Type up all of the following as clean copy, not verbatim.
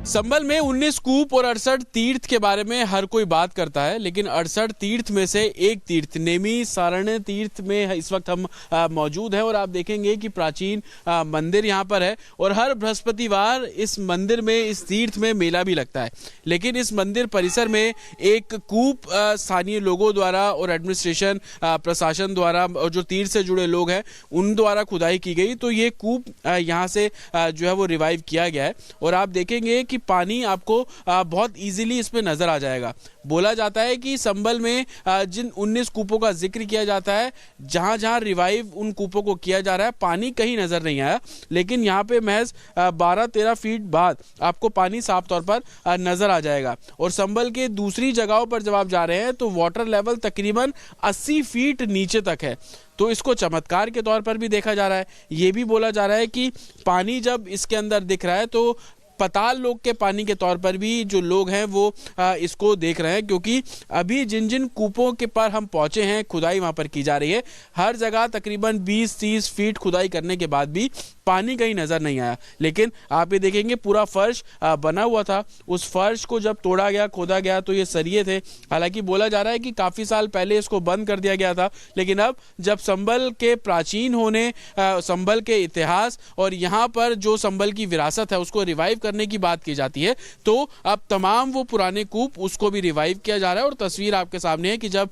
संभल में 19 कूप और 68 तीर्थ के बारे में हर कोई बात करता है, लेकिन 68 तीर्थ में से एक तीर्थ नेमी सारण्य तीर्थ में इस वक्त हम मौजूद हैं और आप देखेंगे कि प्राचीन मंदिर यहाँ पर है और हर बृहस्पतिवार इस मंदिर में, इस तीर्थ में मेला भी लगता है। लेकिन इस मंदिर परिसर में एक कूप स्थानीय लोगों द्वारा और एडमिनिस्ट्रेशन प्रशासन द्वारा और जो तीर्थ से जुड़े लोग हैं उन द्वारा खुदाई की गई, तो ये कूप यहाँ से जो है वो रिवाइव किया गया है और आप देखेंगे कि पानी आपको बहुत इजीली इसमें नजर आ जाएगा। बोला जाता है कि संभल में जिन 19 कूपों का जिक्र किया जाता है, जहां जहां रिवाइव उन कूपों को किया जा रहा है, पानी कहीं नजर नहीं आया, लेकिन यहाँ पे महज 12-13 फीट बाद आपको पानी साफ तौर पर नजर आ जाएगा। और संभल के दूसरी जगहों पर जब आप जा रहे हैं तो वाटर लेवल तकरीबन 80 फीट नीचे तक है, तो इसको चमत्कार के तौर पर भी देखा जा रहा है। ये भी बोला जा रहा है कि पानी जब इसके अंदर दिख रहा है तो पताल लोक के पानी के तौर पर भी जो लोग हैं वो इसको देख रहे हैं, क्योंकि अभी जिन जिन कूपों के पर हम पहुंचे हैं, खुदाई वहां पर की जा रही है, हर जगह तकरीबन 20-30 फीट खुदाई करने के बाद भी पानी कहीं नजर नहीं आया। लेकिन आप ये देखेंगे पूरा फर्श बना हुआ था, उस फर्श को जब तोड़ा गया, खोदा गया तो ये सरिये थे। हालांकि बोला जा रहा है कि काफी साल पहले इसको बंद कर दिया गया था, लेकिन अब जब संभल के प्राचीन होने, संभल के इतिहास और यहाँ पर जो संभल की विरासत है उसको रिवाइव करने की बात की जाती है, तो अब तमाम वो पुराने कूप उसको भी रिवाइव किया जा रहा है। और तस्वीर आपके सामने है कि जब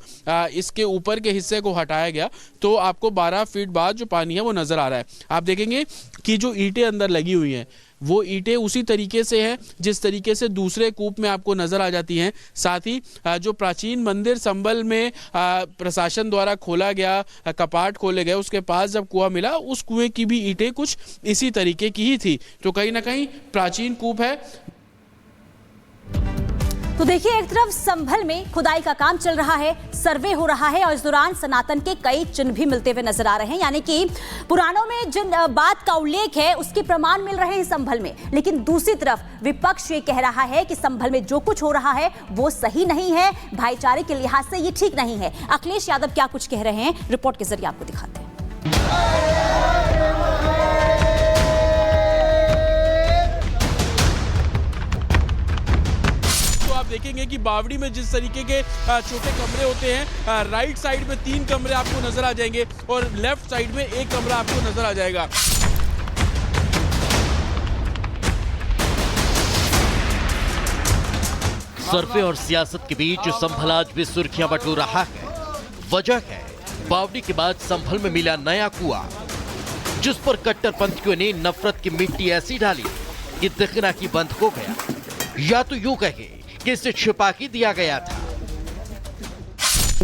इसके ऊपर के हिस्से को हटाया गया तो आपको 12 फीट बाद जो पानी है वो नजर आ रहा है। आप देखेंगे कि जो ईंटें अंदर लगी हुई हैं वो ईंटें उसी तरीके से हैं जिस तरीके से दूसरे कूप में आपको नजर आ जाती हैं। साथ ही जो प्राचीन मंदिर संभल में प्रशासन द्वारा खोला गया, कपाट खोले गए, उसके पास जब कुआं मिला उस कुएं की भी ईंटें कुछ इसी तरीके की ही थी, तो कहीं ना कहीं प्राचीन कूप है। तो देखिए, एक तरफ संभल में खुदाई का काम चल रहा है, सर्वे हो रहा है और इस दौरान सनातन के कई चिन्ह भी मिलते हुए नजर आ रहे हैं, यानी कि पुराणों में जिन बात का उल्लेख है उसके प्रमाण मिल रहे हैं संभल में। लेकिन दूसरी तरफ विपक्ष ये कह रहा है कि संभल में जो कुछ हो रहा है वो सही नहीं है, भाईचारे के लिहाज से ये ठीक नहीं है। अखिलेश यादव क्या कुछ कह रहे हैं, रिपोर्ट के जरिए आपको दिखाते हैं। देखेंगे कि बावड़ी में जिस तरीके के छोटे कमरे होते हैं, राइट साइड में 3 कमरे आपको नजर आ जाएंगे और लेफ्ट साइड में 1 कमरा आपको नजर आ जाएगा। सर्वे और सियासत के बीच संभल आज भी सुर्खियां बटोर रहा है। वजह है बावड़ी के बाद संभल में मिला नया कुआं, जिस पर कट्टरपंथियों ने नफरत की मिट्टी ऐसी डाली कि दिखना की बंद हो गया, या तो यूं कहे कि इसे छिपा के दिया गया था।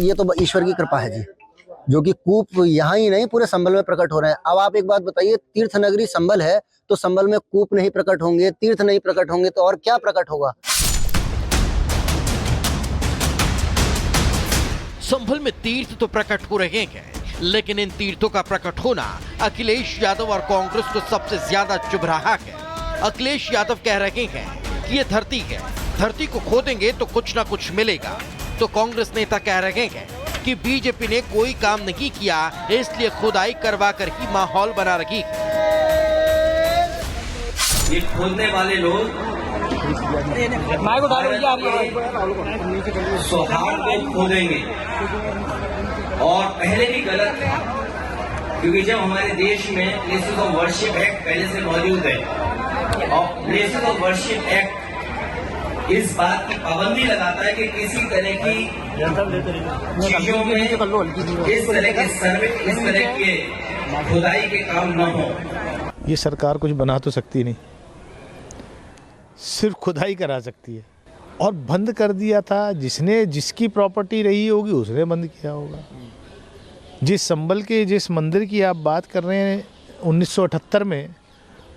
ये तो ईश्वर की कृपा है जी, जो कि कूप यहाँ ही नहीं पूरे संभल में प्रकट हो रहे हैं। अब आप एक बात बताइए, तीर्थ नगरी संभल है तो संभल में कूप नहीं प्रकट होंगे, तीर्थ नहीं प्रकट होंगे तो और क्या प्रकट होगा। संभल में तीर्थ तो प्रकट हो रहे हैं, लेकिन इन तीर्थों का प्रकट होना अखिलेश यादव और कांग्रेस को सबसे ज्यादा चुभ रहा है। अखिलेश यादव कह रहे हैं कि ये धरती है, धरती को खोदेंगे तो कुछ ना कुछ मिलेगा, तो कांग्रेस नेता कह रहे हैं कि बीजेपी ने कोई काम नहीं किया, इसलिए खुदाई करवा कर ही माहौल बना रखी। ये खोदने वाले लोग सौहार्द को खोदेंगे और पहले भी गलत था, क्योंकि जब हमारे देश में प्लेसेस ऑफ वर्शिप एक्ट पहले से मौजूद है और प्लेसेस ऑफ वर्शिप एक्ट इस बात की पाबंदी लगाता है कि किसी तरह की चीजों में इस तरह के सर्वे, इस तरह के खुदाई के काम न हो। ये सरकार कुछ बना तो सकती नहीं, सिर्फ खुदाई करा सकती है और बंद कर दिया था। जिसकी प्रॉपर्टी रही होगी उसने बंद किया होगा। जिस संभल के जिस मंदिर की आप बात कर रहे हैं 1978 में,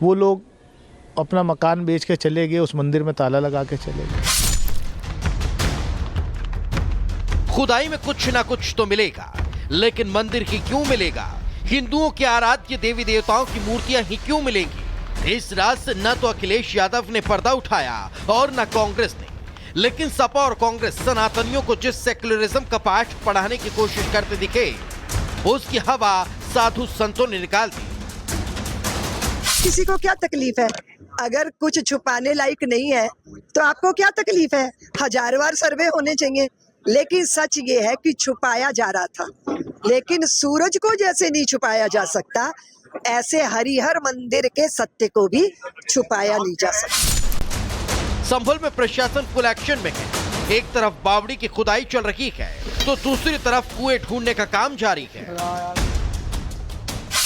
वो लोग अपना मकान बेच के चले गए, उस मंदिर में ताला लगा के चले गए। खुदाई में कुछ ना कुछ तो मिलेगा, लेकिन मंदिर ही क्यों मिलेगा? हिंदुओं के आराध्य देवी देवताओं की मूर्तियां ही क्यों मिलेंगी? इस राज से न तो अखिलेश यादव ने पर्दा उठाया और न कांग्रेस ने, लेकिन सपा और कांग्रेस सनातनियों को जिस सेक्युलरिज्म का पाठ पढ़ाने की कोशिश करते दिखे, उसकी हवा साधु संतों ने निकाल दी। किसी को क्या तकलीफ है? अगर कुछ छुपाने लायक नहीं है तो आपको क्या तकलीफ है? 1000 बार सर्वे होने चाहिए। लेकिन सच ये है कि छुपाया जा रहा था, लेकिन सूरज को जैसे नहीं छुपाया जा सकता, ऐसे हरिहर मंदिर के सत्य को भी छुपाया नहीं जा सकता। संभल में प्रशासन फुल एक्शन में है। एक तरफ बावड़ी की खुदाई चल रही है तो दूसरी तरफ कुएं ढूंढने का काम जारी है।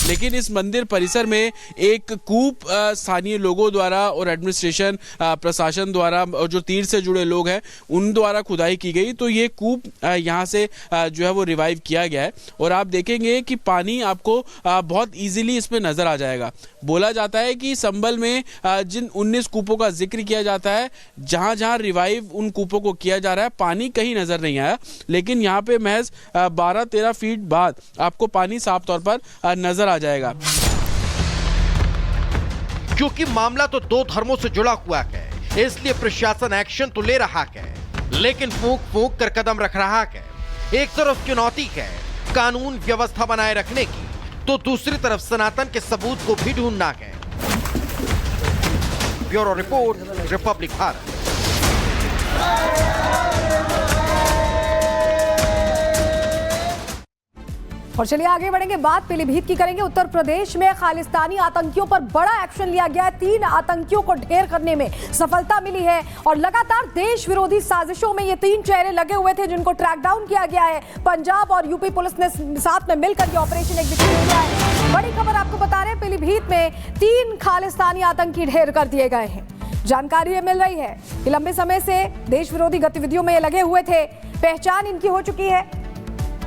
लेकिन इस मंदिर परिसर में एक कूप स्थानीय लोगों द्वारा और एडमिनिस्ट्रेशन प्रशासन द्वारा और जो तीर्थ से जुड़े लोग हैं उन द्वारा खुदाई की गई, तो ये कूप यहाँ से जो है वो रिवाइव किया गया है। और आप देखेंगे कि पानी आपको बहुत इजीली इसमें नजर आ जाएगा। बोला जाता है कि संभल में जिन 19 कूपों का जिक्र किया जाता है, जहाँ जहाँ रिवाइव उन कूपों को किया जा रहा है, पानी कहीं नजर नहीं आया, लेकिन यहाँ पे महज 12-13 फीट बाद आपको पानी साफ तौर पर नजर आ जाएगा। क्योंकि मामला तो दो धर्मों से जुड़ा हुआ है, इसलिए प्रशासन एक्शन तो ले रहा है, लेकिन फूंक फूंक कर कदम रख रहा है। एक तरफ चुनौती है कानून व्यवस्था बनाए रखने की, तो दूसरी तरफ सनातन के सबूत को भी ढूंढना है। Bureau report, Republic Bharat. और चलिए आगे बढ़ेंगे, बात पीलीभीत की करेंगे। उत्तर प्रदेश में खालिस्तानी आतंकियों पर बड़ा एक्शन लिया गया है। 3 आतंकियों को ढेर करने में सफलता मिली है और लगातार देश विरोधी साजिशों में ये 3 चेहरे लगे हुए थे जिनको ट्रैक डाउन किया गया है। पंजाब और यूपी पुलिस ने साथ में मिलकर ये ऑपरेशन एग्जीक्यूट किया है। बड़ी खबर आपको बता रहे हैं, पीलीभीत में 3 खालिस्तानी आतंकी ढेर कर दिए गए हैं। जानकारी ये मिल रही है कि लंबे समय से देश विरोधी गतिविधियों में ये लगे हुए थे। पहचान इनकी हो चुकी है।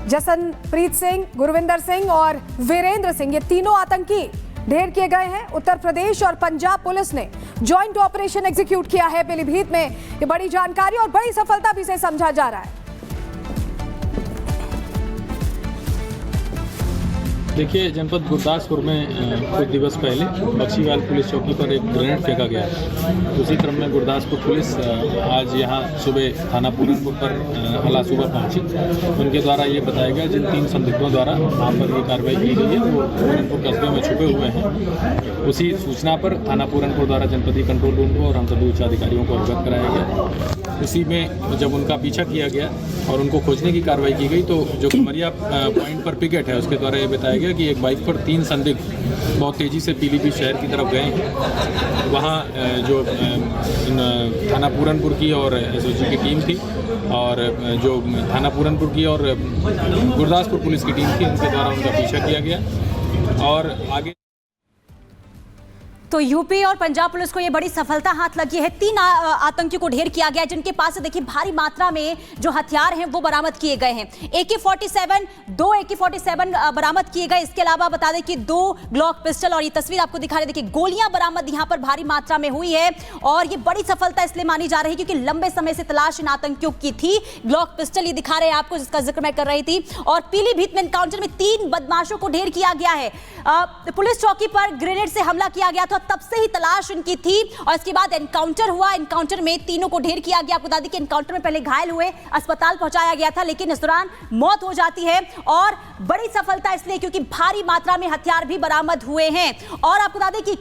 जसनप्रीत सिंह, गुरविंदर सिंह और वीरेंद्र सिंह, ये तीनों आतंकी ढेर किए गए हैं। उत्तर प्रदेश और पंजाब पुलिस ने जॉइंट ऑपरेशन एग्जीक्यूट किया है पीलीभीत में। ये बड़ी जानकारी और बड़ी सफलता भी इसे समझा जा रहा है। देखिए, जनपद गुरदासपुर में कुछ दिवस पहले बख्शीवाल पुलिस चौकी पर एक ग्रेनेड फेंका गया। उसी क्रम में गुरदासपुर पुलिस आज यहाँ सुबह थाना पूरनपुर पर हला सुबह पहुँची। उनके द्वारा ये बताया गया जिन 3 संदिग्धों द्वारा वहाँ पर ये कार्रवाई की गई है वो पूरनपुर कस्बे में छुपे हुए हैं। उसी सूचना पर थाना पूरनपुर द्वारा जनपदीय कंट्रोल रूम को और हम सभी उच्च अधिकारियों को अवगत कराया गया। उसी में जब उनका पीछा किया गया और उनको खोजने की कार्रवाई की गई, तो जो कमरिया पॉइंट पर पिकेट है उसके द्वारा ये बताया गया कि एक बाइक पर 3 संदिग्ध बहुत तेज़ी से पीलीभीत शहर की तरफ गए हैं। वहाँ जो थाना पूरनपुर की और एसओजी की टीम थी और जो थाना पूरनपुर की और गुरदासपुर पुलिस की टीम थी, उनके द्वारा उनका पीछा किया गया और आगे। तो यूपी और पंजाब पुलिस को ये बड़ी सफलता हाथ लगी है। 3 आतंकियों को ढेर किया गया, जिनके पास से देखिए भारी मात्रा में जो हथियार हैं वो बरामद किए गए हैं। AK-47, 2 AK-47 बरामद किए गए। इसके अलावा बता दें कि 2 ग्लॉक पिस्टल, और ये तस्वीर आपको दिखा रहे, देखिए गोलियां बरामद यहाँ पर भारी मात्रा में हुई है। और ये बड़ी सफलता इसलिए मानी जा रही है क्योंकि लंबे समय से तलाश इन आतंकियों की थी। ग्लॉक पिस्टल ये दिखा रहे हैं आपको, जिसका जिक्र मैं कर रही थी। और पीलीभीत में एनकाउंटर में 3 बदमाशों को ढेर किया गया है। पुलिस चौकी पर ग्रेनेड से हमला किया गया था, तब से ही तलाश उनकी थी और इसके बाद एनकाउंटर हुआ। एनकाउंटर में 3 को ढेर किया गया। आपको बता दें कि एनकाउंटर में पहले घायल हुए, अस्पताल पहुंचाया गया था, लेकिन इस दौरान मौत हो जाती है। और बड़ी सफलता इसलिए क्योंकि भारी मात्रा में हथियार भी बरामद हुए हैं। और आपको बता दें कि